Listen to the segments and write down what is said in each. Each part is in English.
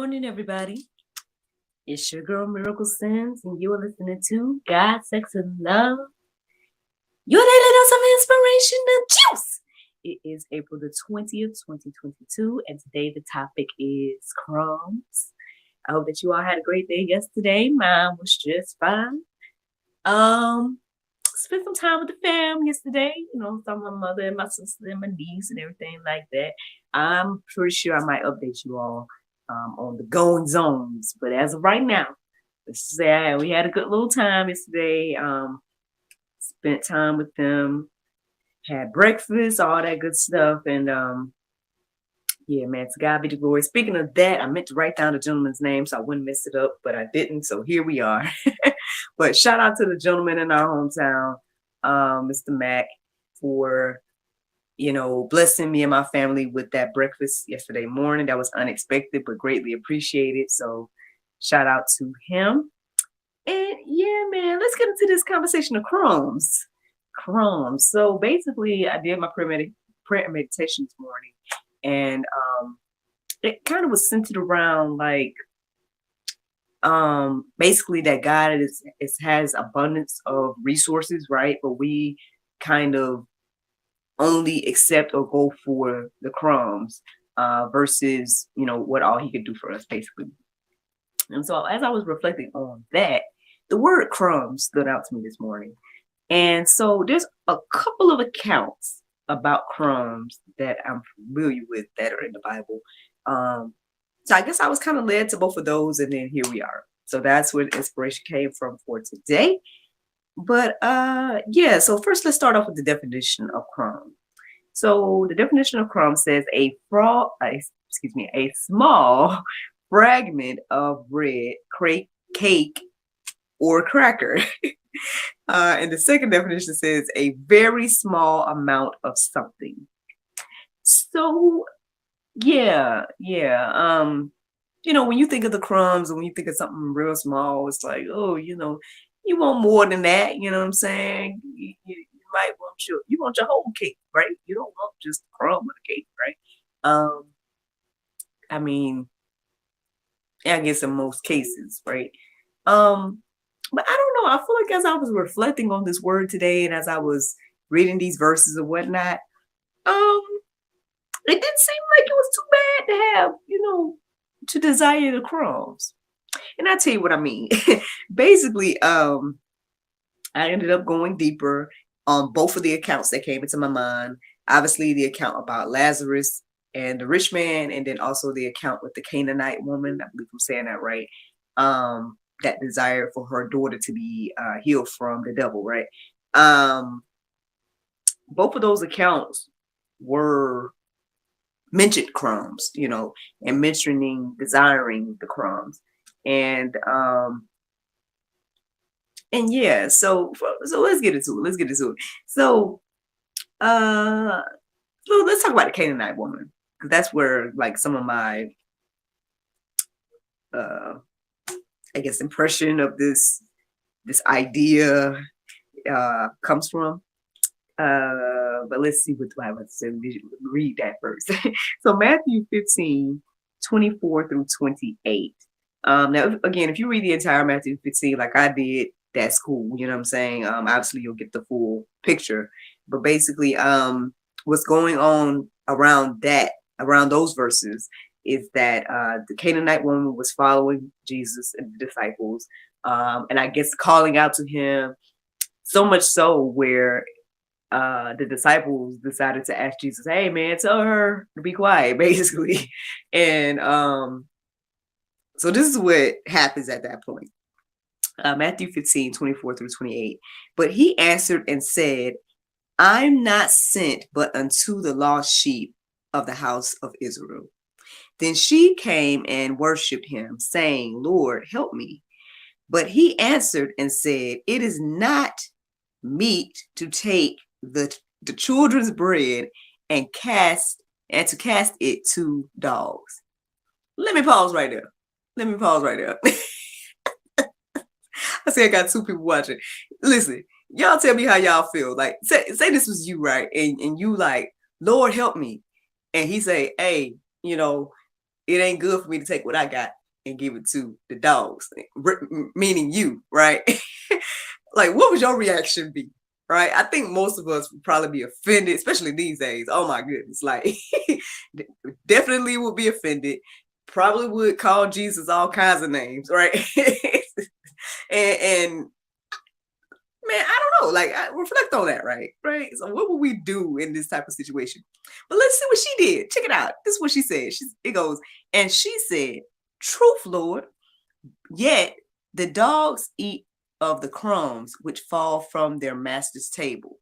morning, everybody. It's your girl, Miracle Sims, and you are listening to God, Sex, and Love. Your daily dose of inspiration and juice. It is April the 20th, 2022, and today the topic is crumbs. I hope that you all had a great day yesterday. Mine was just fine. Spent some time with the fam yesterday. Saw my mother and my sister and my niece and everything like that. I'm pretty sure I might update you all on the going zones. But as of right now, let's say we had a good little time yesterday. Spent time with them, had breakfast, all that good stuff. And yeah, man, to God be the glory. Speaking of that, I meant to write down the gentleman's name so I wouldn't mess it up, but I didn't. So here we are. But shout out to the gentleman in our hometown, Mr. Mac, for blessing me and my family with that breakfast yesterday morning. That was unexpected, but greatly appreciated. So shout out to him. And yeah, man, let's get into this conversation of crumbs. Crumbs. So basically, I did my prayer and meditation this morning, and it kind of was centered around basically that God has abundance of resources, right? But we kind of only accept or go for the crumbs versus what all he could do for us, basically. And so as I was reflecting on that, the word crumbs stood out to me this morning. And so there's a couple of accounts about crumbs that I'm familiar with that are in the Bible. So I guess I was kind of led to both of those, and then here we are. So that's where the inspiration came from for today. But yeah, so first let's start off with the definition of crumb. So the definition of crumb says a small fragment of bread, cake, or cracker. And the second definition says a very small amount of something. So yeah. When you think of the crumbs, and when you think of something real small, it's like, oh, you want more than that. You know what I'm saying? You might want your whole cake, right? You don't want just a crumb of the cake, right? I mean, I guess in most cases, right? But I don't know. I feel like as I was reflecting on this word today, and as I was reading these verses and whatnot, it didn't seem like it was too bad to have, to desire the crumbs. And I'll tell you what I mean. Basically, I ended up going deeper on both of the accounts that came into my mind. Obviously, the account about Lazarus and the rich man, and then also the account with the Canaanite woman. I believe I'm saying that right. That desire for her daughter to be healed from the devil, right? Both of those accounts were mentioned crumbs, and mentioning desiring the crumbs. And yeah, so let's get into it. So let's talk about the Canaanite woman, because that's where some of my I guess impression of this idea comes from. But let's see what the Bible says. Read that first. So Matthew 15, 24 through 28. Now, again, if you read the entire Matthew 15, like I did, that's cool. You know what I'm saying? Obviously, you'll get the full picture. But basically, what's going on around those verses is that the Canaanite woman was following Jesus and the disciples, and I guess calling out to him, so much so where the disciples decided to ask Jesus, hey man, tell her to be quiet, basically. And so this is what happens at that point. Matthew 15, 24 through 28. But he answered and said, I'm not sent but unto the lost sheep of the house of Israel. Then she came and worshipped him, saying, Lord, help me. But he answered and said, it is not meet to take the children's bread and to cast it to dogs. Let me pause right there. I see I got two people watching. Listen, y'all tell me how y'all feel. Like, say this was you, right? And you like, Lord, help me. And he say, hey, it ain't good for me to take what I got. and give it to the dogs, meaning you, right? Like, what would your reaction be? Right? I think most of us would probably be offended, especially these days. Oh my goodness. Like, definitely would be offended. Probably would call Jesus all kinds of names, right? and man, I don't know. Like, I reflect on that, right? Right. So, what would we do in this type of situation? But let's see what she did. Check it out. This is what she said. It goes, and she said, "Truth, Lord. Yet the dogs eat of the crumbs which fall from their master's table."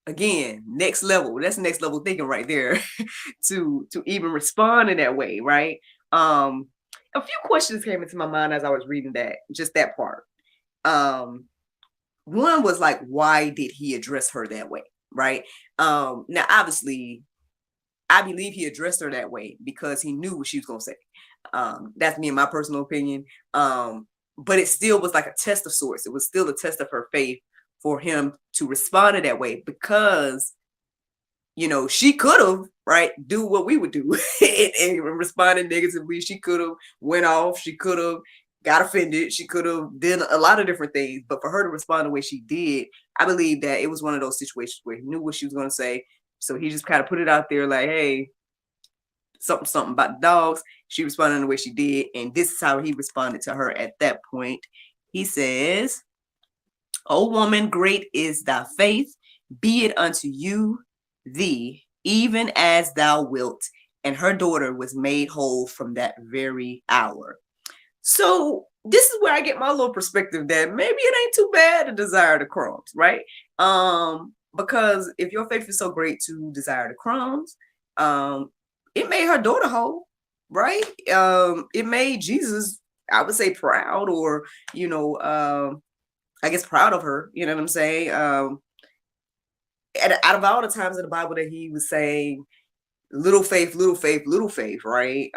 Again, next level. That's next level thinking right there. to even respond in that way, right? A few questions came into my mind as I was reading that, just that part. One was like, why did he address her that way, right? Now, obviously, I believe he addressed her that way because he knew what she was gonna say. That's me in my personal opinion. But it still was like a test of sorts. It was still a test of her faith for him to respond in that way because, you know, she could have, right, do what we would do and responded negatively. She could have went off. She could have got offended. She could have done a lot of different things. But for her to respond the way she did, I believe that it was one of those situations where he knew what she was going to say. So he just kind of put it out there like, hey, something about the dogs. She responded the way she did. And this is how he responded to her at that point. He says, "O woman, great is thy faith. Be it unto you, thee, even as thou wilt." And her daughter was made whole from that very hour. So this is where I get my little perspective that maybe it ain't too bad to desire the crumbs, right? Because if your faith is so great to desire the crumbs, it made her daughter whole, right? It made Jesus, I would say, proud, or, you know, I guess proud of her. You know what I'm saying? Out of all the times in the Bible that he was saying, little faith, little faith, little faith, right?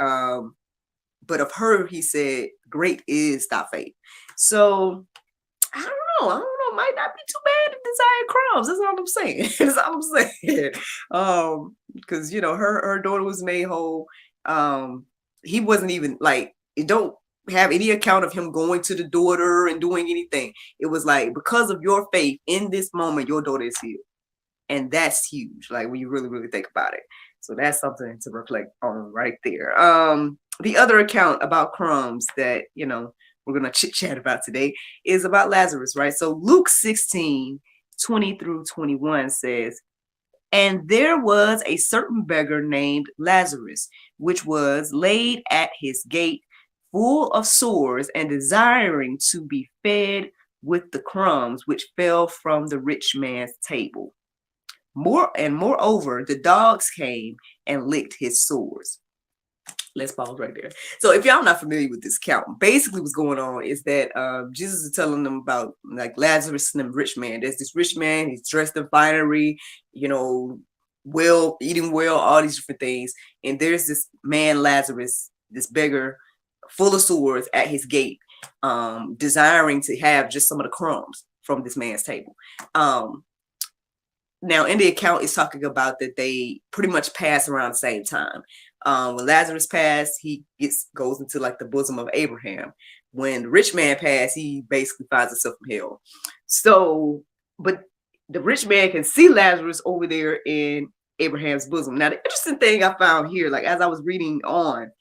But of her, he said, great is thy faith. So I don't know. I don't know. It might not be too bad to desire crumbs. That's all I'm saying. That's all I'm saying. Because, you know, her daughter was made whole. He wasn't even like, it don't have any account of him going to the daughter and doing anything. It was like, because of your faith in this moment, your daughter is healed. And that's huge. Like, when you really, really think about it. So that's something to reflect on right there. The other account about crumbs that, you know, we're going to chit chat about today is about Lazarus, right? So Luke 16:20 through 21 says, "And there was a certain beggar named Lazarus, which was laid at his gate, full of sores, and desiring to be fed with the crumbs which fell from the rich man's table. Moreover, the dogs came and licked his sores." Let's pause right there. So if y'all not familiar with this account, basically what's going on is that Jesus is telling them about like Lazarus and the rich man. There's this rich man, he's dressed in finery, you know, well, eating well, all these different things. And there's this man, Lazarus, this beggar, full of sores at his gate, desiring to have just some of the crumbs from this man's table. Now, in the account, it's talking about that they pretty much pass around the same time. When Lazarus passed, he goes into like the bosom of Abraham. When the rich man passed, he basically finds himself in hell. So, but the rich man can see Lazarus over there in Abraham's bosom. Now, the interesting thing I found here, like as I was reading on,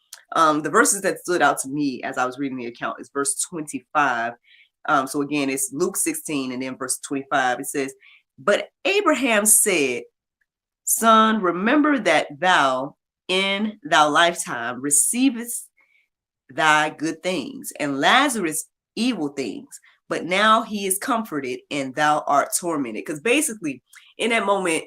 the verses that stood out to me as I was reading the account is verse 25. So again, it's Luke 16 and then verse 25. It says, "But Abraham said, Son, remember that thou in thy lifetime receivest thy good things, and Lazarus evil things. But now he is comforted, and thou art tormented." Because basically, in that moment,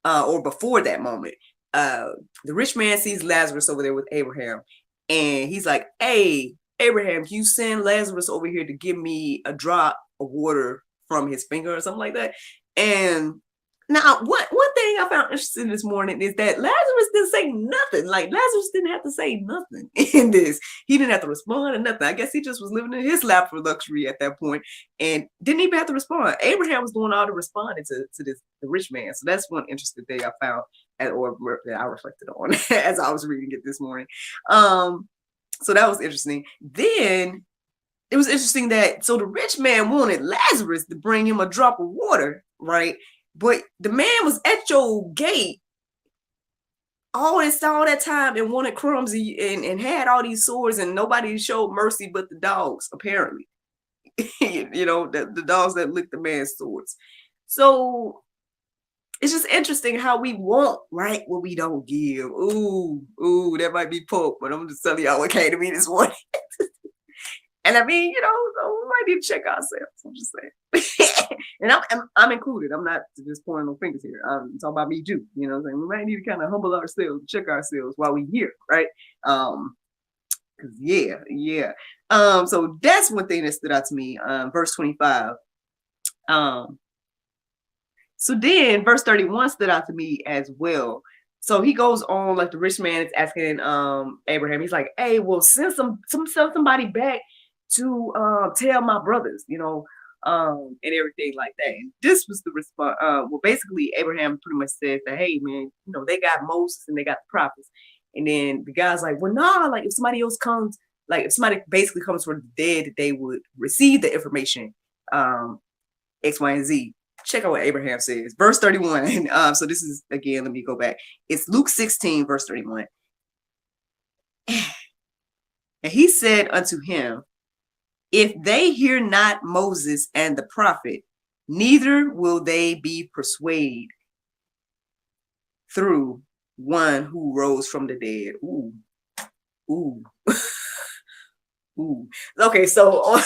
or before that moment, the rich man sees Lazarus over there with Abraham, and he's like, "Hey, Abraham, can you send Lazarus over here to give me a drop of water from his finger," or something like that. And now, one thing I found interesting this morning is that Lazarus didn't say nothing. Like, Lazarus didn't have to say nothing in this. He didn't have to respond to nothing. I guess he just was living in his lap for luxury at that point and didn't even have to respond. Abraham was doing all the responding to the rich man. So that's one interesting thing I found or that I reflected on as I was reading it this morning. So that was interesting. Then it was interesting that so the rich man wanted Lazarus to bring him a drop of water, right? But the man was at your gate all that time and wanted crumbs and had all these swords, and nobody showed mercy but the dogs, apparently. The dogs that licked the man's swords. So it's just interesting how we want, right, what we don't give. Ooh, that might be Pope, but I'm just telling y'all what came to me this morning. And I mean, so we might need to check ourselves. I'm just saying. And I'm included. I'm not just pointing no fingers here. I'm talking about me too. You know what I'm saying? We might need to kind of humble ourselves, check ourselves while we're here, right? Cause yeah. So that's one thing that stood out to me. Verse 25. So then verse 31 stood out to me as well. So he goes on, like the rich man is asking Abraham. He's like, "Hey, well, send somebody back to tell my brothers, and everything like that." And this was the response. Well, basically, Abraham pretty much said that, "Hey, man, they got Moses and they got the prophets." And then the guy's like, "Well, nah, like if somebody else comes, like if somebody basically comes from the dead, that they would receive the information, X, Y, and Z." Check out what Abraham says. Verse 31. So this is, again, let me go back. It's Luke 16, verse 31. And he said unto him, "If they hear not Moses and the prophet, neither will they be persuaded through one who rose from the dead." Ooh. Ooh. Okay, so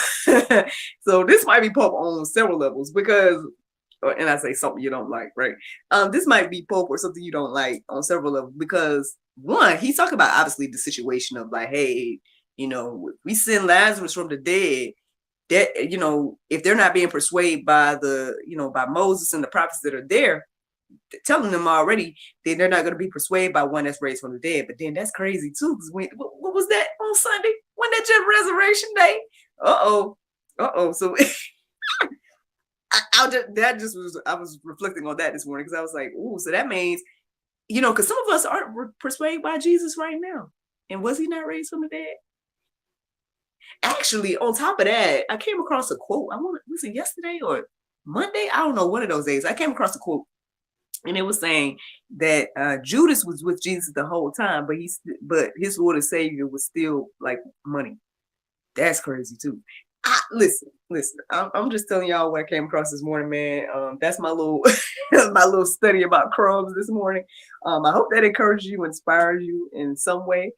so this might be Pope on several levels, because, and I say something you don't like, right? This might be Pope or something you don't like on several levels, because one, he's talking about obviously the situation of like, hey, we send Lazarus from the dead, that if they're not being persuaded by by Moses and the prophets that are there, telling them already, then they're not going to be persuaded by one that's raised from the dead. But then that's crazy too, because what was that on Sunday? When that just Resurrection Day? So I was reflecting on that this morning, because I was like, ooh, so that means, because some of us aren't persuaded by Jesus right now. And was he not raised from the dead? Actually, on top of that, I came across a quote. Was it yesterday or Monday? I don't know, one of those days. I came across a quote, and it was saying that Judas was with Jesus the whole time, but his Lord and Savior was still like money. That's crazy too. Listen. I'm just telling y'all what I came across this morning, man. That's my little my little study about crumbs this morning. I hope that encourages you, inspires you in some way.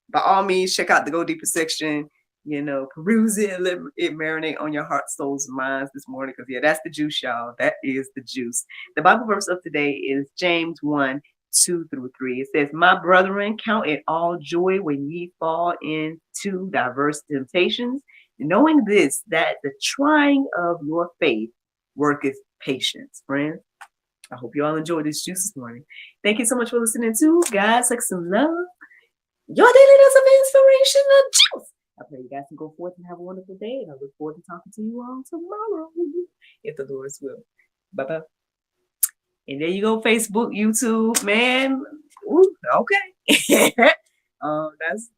By all means, check out the Go Deeper section. Peruse it and let it marinate on your heart, souls, and minds this morning. Because that's the juice, y'all. That is the juice. The Bible verse of today is James 1, 2 through 3. It says, "My brethren, count it all joy when ye fall into diverse temptations, knowing this, that the trying of your faith worketh patience." Friends, I hope you all enjoyed this juice this morning. Thank you so much for listening to God's Sex and Love, your daily dose of inspirational juice. I pray you guys can go forth and have a wonderful day, and I look forward to talking to you all tomorrow, if the Lord's will. Bye-bye. And there you go, Facebook, YouTube, man. Ooh, okay. That's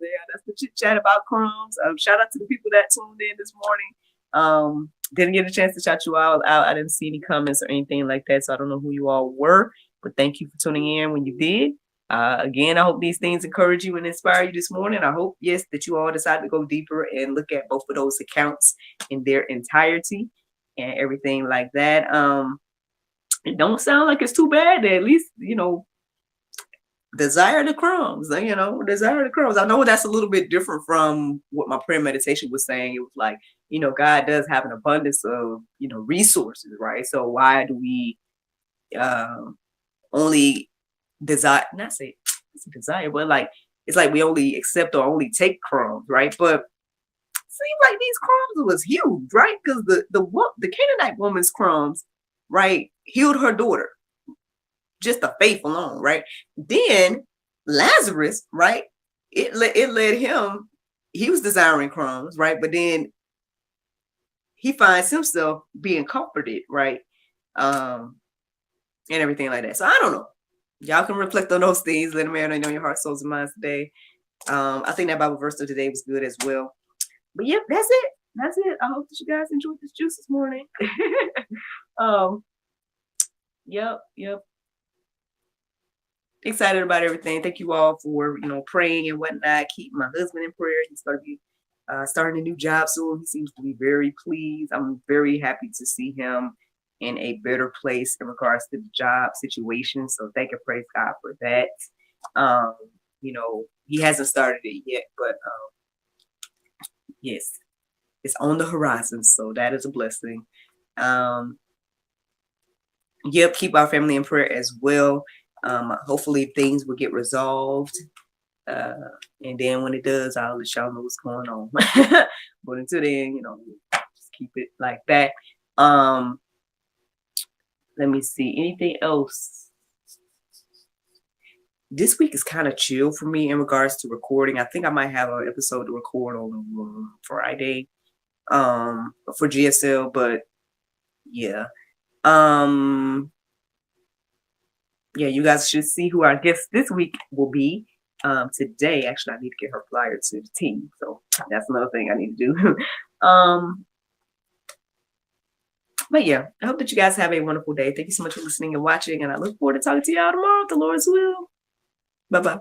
the chit chat about crumbs. Shout out to the people that tuned in this morning. Didn't get a chance to shout you all out. I didn't see any comments or anything like that, so I don't know who you all were, but thank you for tuning in when you did. Again, I hope these things encourage you and inspire you this morning. I hope, yes, that you all decide to go deeper and look at both of those accounts in their entirety and everything like that. It don't sound like it's too bad to at least, desire the crumbs, desire the crumbs. I know that's a little bit different from what my prayer meditation was saying. It was like, God does have an abundance of, resources, right? So why do we only desire, not say it's a desire, but like, it's like we only accept or only take crumbs, right? But it seems like these crumbs was huge, right? Because the Canaanite woman's crumbs, right, healed her daughter. Just the faith alone, right? Then Lazarus, right? It led him. He was desiring crumbs, right? But then he finds himself being comforted, right? And everything like that. So I don't know. Y'all can reflect on those things. Let them marinate on your heart, souls, and minds today. I think that Bible verse of today was good as well. But yep, that's it. That's it. I hope that you guys enjoyed this juice this morning. um, yep. Excited about everything. Thank you all for praying and whatnot. Keep my husband in prayer. He's going to be starting a new job soon. He seems to be very pleased. I'm very happy to see him in a better place in regards to the job situation. So thank and praise God for that. He hasn't started it yet, but yes, it's on the horizon. So that is a blessing. Yep, keep our family in prayer as well. Hopefully things will get resolved. And then when it does, I'll let y'all know what's going on. But until then, just keep it like that. Let me see. Anything else? This week is kind of chill for me in regards to recording. I think I might have an episode to record on Friday for GSL, but yeah. Yeah, you guys should see who our guest this week will be. Today, actually, I need to get her flyer to the team, so that's another thing I need to do. But yeah, I hope that you guys have a wonderful day. Thank you so much for listening and watching, and I look forward to talking to y'all tomorrow, with the Lord's will. Bye-bye.